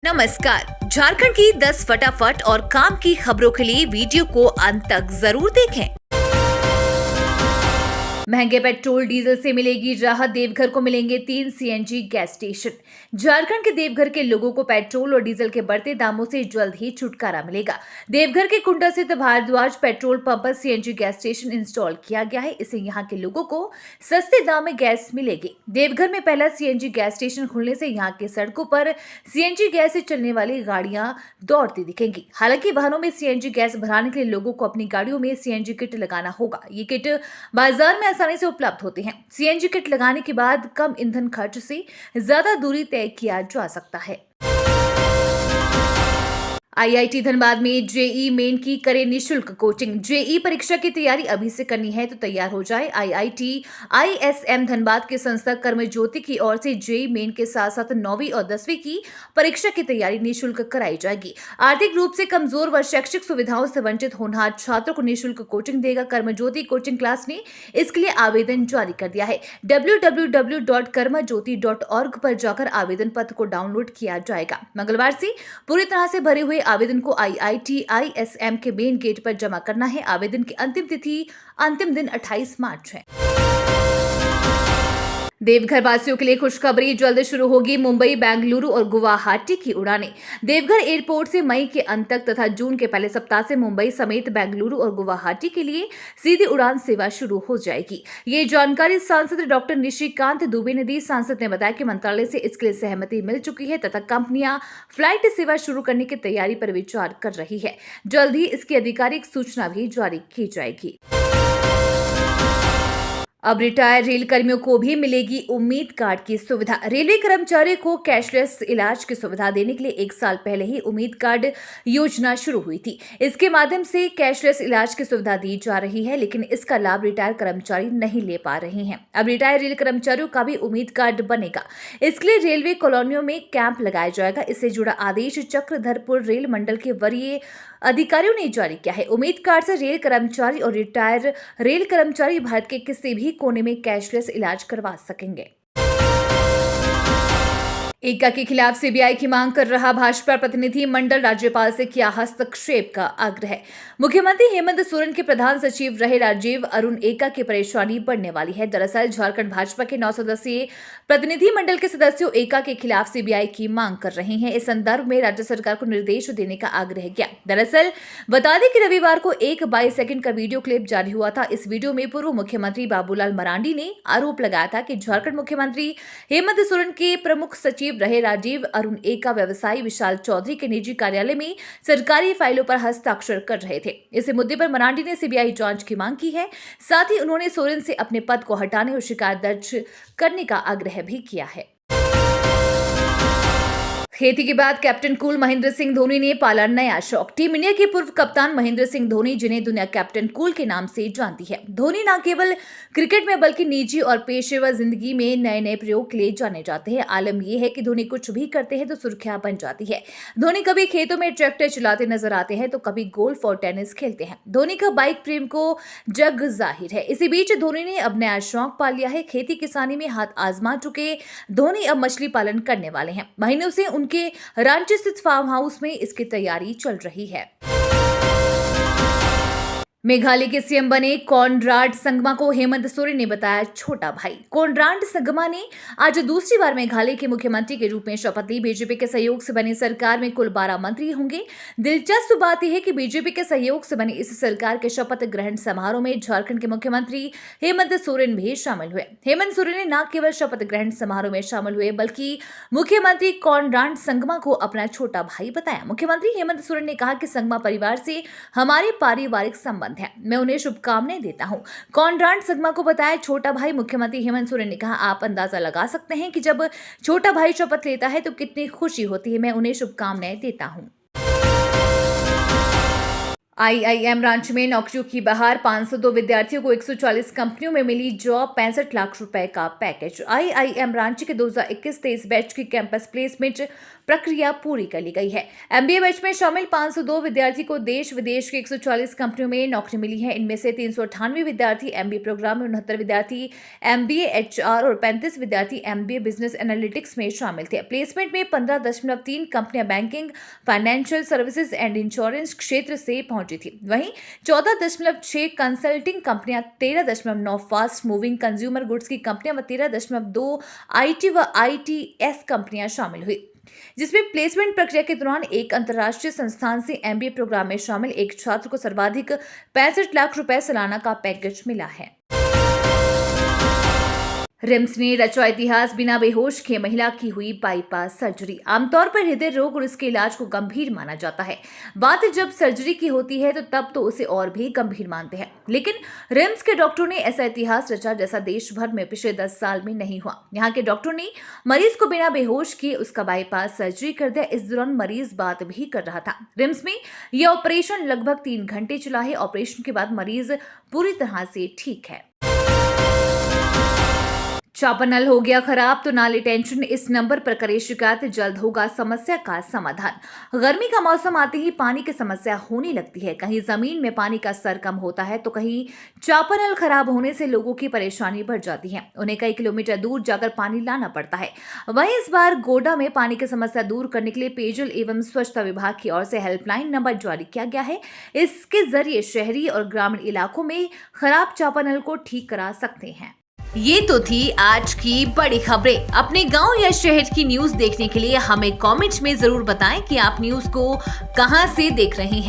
नमस्कार। झारखंड की 10 फटाफट और काम की खबरों के लिए वीडियो को अंत तक जरूर देखें। महंगे पेट्रोल डीजल से मिलेगी राहत, देवघर को मिलेंगे 3 सीएनजी गैस स्टेशन। झारखंड के देवघर के लोगों को पेट्रोल और डीजल के बढ़ते दामों से जल्द ही छुटकारा मिलेगा। देवघर के कुंडा स्थित भारद्वाज पेट्रोल पंप पर सीएनजी गैस स्टेशन इंस्टॉल किया गया है। इससे यहां के लोगों को सस्ते दाम में गैस मिलेगी। देवघर में पहला सीएनजी गैस स्टेशन खुलने से यहां के सड़कों पर सीएनजी गैस से चलने वाली गाड़ियां दौड़ती दिखेंगी। हालांकि वाहनों में सीएनजी गैस भराने के लिए लोगों को अपनी गाड़ियों में सीएनजी किट लगाना होगा। ये किट बाजार में आसानी से उपलब्ध होते हैं। सीएनजी किट लगाने के बाद कम ईंधन खर्च से ज्यादा दूरी तय किया जा सकता है। आईआईटी धनबाद में जेई मेन की करें निशुल्क कोचिंग। जेई परीक्षा की तैयारी अभी से करनी है तो तैयार हो जाए। आईआईटी आईएसएम धनबाद के संस्थाक कर्मज्योति की ओर से जेई मेन के साथ साथ 9वीं और 10वीं की परीक्षा की तैयारी निशुल्क कराई जाएगी। आर्थिक रूप से कमजोर व शैक्षिक सुविधाओं से वंचित होनहार छात्रों को निःशुल्क कोचिंग देगा। कर्मज्योति कोचिंग क्लास ने इसके लिए आवेदन जारी कर दिया है। www.कर्मज्योति.org पर जाकर आवेदन पत्र को डाउनलोड किया जाएगा। मंगलवार से पूरी तरह से भरे हुए आवेदन को आईआईटी आईएसएम के मेन गेट पर जमा करना है। आवेदन की अंतिम दिन 28 मार्च है। देवघर वासियों के लिए खुशखबरी, जल्द शुरू होगी मुंबई, बेंगलुरु और गुवाहाटी की उड़ानें। देवघर एयरपोर्ट से मई के अंत तक तथा जून के पहले सप्ताह से मुंबई समेत बेंगलुरु और गुवाहाटी के लिए सीधी उड़ान सेवा शुरू हो जाएगी। ये जानकारी सांसद डॉक्टर निशिकांत दुबे ने दी। सांसद ने बताया कि मंत्रालय से इसके लिए सहमति मिल चुकी है तथा कंपनियां फ्लाइट सेवा शुरू करने की तैयारी पर विचार कर रही है। जल्द ही इसकी आधिकारिक सूचना भी जारी की जाएगी। अब रिटायर्ड रेल कर्मियों को भी मिलेगी उम्मीद कार्ड की सुविधा। रेलवे कर्मचारियों को कैशलेस इलाज की सुविधा देने के लिए 1 साल पहले ही उम्मीद कार्ड योजना शुरू हुई थी। इसके माध्यम से कैशलेस इलाज की सुविधा दी जा रही है, लेकिन इसका लाभ रिटायर्ड कर्मचारी नहीं ले पा रहे हैं। अब रिटायर्ड रेल कर्मचारियों का भी उम्मीद कार्ड बनेगा। इसके लिए रेलवे कॉलोनियों में कैंप लगाया जाएगा। इससे जुड़ा आदेश चक्रधरपुर रेल मंडल के वरीय अधिकारियों ने जारी किया है। उम्मीद कार्ड से रेल कर्मचारी और रिटायर्ड रेल कर्मचारी भारत के किसी भी कोने में कैशलेस इलाज करवा सकेंगे। एका के खिलाफ सीबीआई की मांग कर रहा भाजपा प्रतिनिधि मंडल, राज्यपाल से किया हस्तक्षेप का आग्रह। मुख्यमंत्री हेमंत सोरेन के प्रधान सचिव रहे राजीव अरुण एका की परेशानी बढ़ने वाली है। दरअसल झारखंड भाजपा के 9 सदस्यीय प्रतिनिधि मंडल के सदस्यों एका के खिलाफ सीबीआई की मांग कर रहे हैं। इस संदर्भ में राज्य सरकार को निर्देश देने का आग्रह किया। दरअसल बता दें कि रविवार को एक 22 सेकंड का वीडियो क्लिप जारी हुआ था। इस वीडियो में पूर्व मुख्यमंत्री बाबूलाल मरांडी ने आरोप लगाया था कि झारखंड मुख्यमंत्री हेमंत सोरेन के प्रमुख सचिव रहे राजीव अरुण एका व्यवसायी विशाल चौधरी के निजी कार्यालय में सरकारी फाइलों पर हस्ताक्षर कर रहे थे। इस मुद्दे पर मरांडी ने सीबीआई जांच की मांग की है। साथ ही उन्होंने सोरेन से अपने पद को हटाने और शिकायत दर्ज करने का आग्रह भी किया है। खेती के बाद कैप्टन कूल महेंद्र सिंह धोनी ने पाला नया शौक। टीम इंडिया के पूर्व कप्तान महेंद्र सिंह धोनी, जिन्हें दुनिया कैप्टन कूल के नाम से जानती है। धोनी न केवल क्रिकेट में बल्कि निजी और पेशेवर जिंदगी में नए नए प्रयोग के लिए जाने जाते हैं। आलम यह है कि धोनी कुछ भी करते हैं तो सुर्खियां बन जाती है। धोनी कभी खेतों में ट्रैक्टर चलाते नजर आते हैं तो कभी गोल्फ और टेनिस खेलते हैं। धोनी का बाइक प्रेम को जग जाहिर है। इसी बीच धोनी ने अब नया शौक पाल लिया है। खेती किसानी में हाथ आजमा चुके धोनी अब मछली पालन करने वाले हैं। महीनों से उनके रांची स्थित फार्म हाउस में इसकी तैयारी चल रही है। मेघालय के सीएम बने कॉनराड संगमा को हेमंत सोरेन ने बताया छोटा भाई। कॉनराड संगमा ने आज दूसरी बार मेघालय के मुख्यमंत्री के रूप में शपथ ली। बीजेपी के सहयोग से बनी सरकार में कुल 12 मंत्री होंगे। दिलचस्प बात यह है कि बीजेपी के सहयोग से बनी इस सरकार के शपथ ग्रहण समारोह में झारखंड के मुख्यमंत्री हेमंत सोरेन भी शामिल हुए। हेमंत सोरेन ने न केवल शपथ ग्रहण समारोह में शामिल हुए बल्कि मुख्यमंत्री कॉनराड संगमा को अपना छोटा भाई बताया। मुख्यमंत्री हेमंत सोरेन ने कहा कि संगमा परिवार से हमारे पारिवारिक संबंध है, मैं उन्हें शुभकामनाएं देता हूं। कॉनराड संगमा को बताया छोटा भाई। मुख्यमंत्री हेमंत सोरेन ने कहा, आप अंदाजा लगा सकते हैं कि जब छोटा भाई शपथ लेता है तो कितनी खुशी होती है। मैं उन्हें शुभकामनाएं देता हूं। आईआईएम रांची में नौकरियों की बहार, 502 विद्यार्थियों को 140 कंपनियों में मिली जॉब, 65 लाख रुपए का पैकेज। आईआईएम रांची के 2021-23 बैच की कैंपस प्लेसमेंट प्रक्रिया पूरी कर ली गई है। एमबीए बैच में शामिल 502 विद्यार्थी को देश विदेश की 140 कंपनियों में नौकरी मिली है। इनमें से 398 विद्यार्थी एमबीए प्रोग्राम में, 69 विद्यार्थी एमबीए एचआर और 35 विद्यार्थी एमबीए बिजनेस एनालिटिक्स में शामिल थे। प्लेसमेंट में 15.3 कंपनियां banking, financial services and insurance क्षेत्र से पहुंची थी। वहीं 14.6 कंसल्टिंग कंपनियां, 13.9 फास्ट मूविंग कंज्यूमर गुड्स की कंपनियां व 13.2 आईटी व आईटीएस कंपनियां शामिल हुई, जिसमें प्लेसमेंट प्रक्रिया के दौरान एक अंतर्राष्ट्रीय संस्थान से एमबीए प्रोग्राम में शामिल एक छात्र को सर्वाधिक 65 लाख रुपए सालाना का पैकेज मिला है। रिम्स ने रचा इतिहास, बिना बेहोश किए महिला की हुई बाईपास सर्जरी। आमतौर पर हृदय रोग और इसके इलाज को गंभीर माना जाता है। बात जब सर्जरी की होती है तो तब तो उसे और भी गंभीर मानते हैं, लेकिन रिम्स के डॉक्टरों ने ऐसा इतिहास रचा जैसा देश भर में पिछले 10 साल में नहीं हुआ। यहाँ के डॉक्टरों ने मरीज को बिना बेहोश किए उसका बाईपास सर्जरी कर दिया। इस दौरान मरीज बात भी कर रहा था। रिम्स में यह ऑपरेशन लगभग 3 घंटे चला है। ऑपरेशन के बाद मरीज पूरी तरह से ठीक है। चापानल हो गया खराब तो ना ले टेंशन, इस नंबर पर करें शिकायत, जल्द होगा समस्या का समाधान। गर्मी का मौसम आते ही पानी की समस्या होने लगती है। कहीं जमीन में पानी का स्तर कम होता है तो कहीं चापानल खराब होने से लोगों की परेशानी बढ़ जाती है। उन्हें कई किलोमीटर दूर जाकर पानी लाना पड़ता है। वहीं इस बार गोड्डा में पानी की समस्या दूर करने के लिए पेयजल एवं स्वच्छता विभाग की ओर से हेल्पलाइन नंबर जारी किया गया है। इसके जरिए शहरी और ग्रामीण इलाकों में खराब चापानल को ठीक करा सकते हैं। ये तो थी आज की बड़ी खबरें। अपने गांव या शहर की न्यूज देखने के लिए हमें कमेंट में जरूर बताएं कि आप न्यूज को कहां से देख रहे हैं।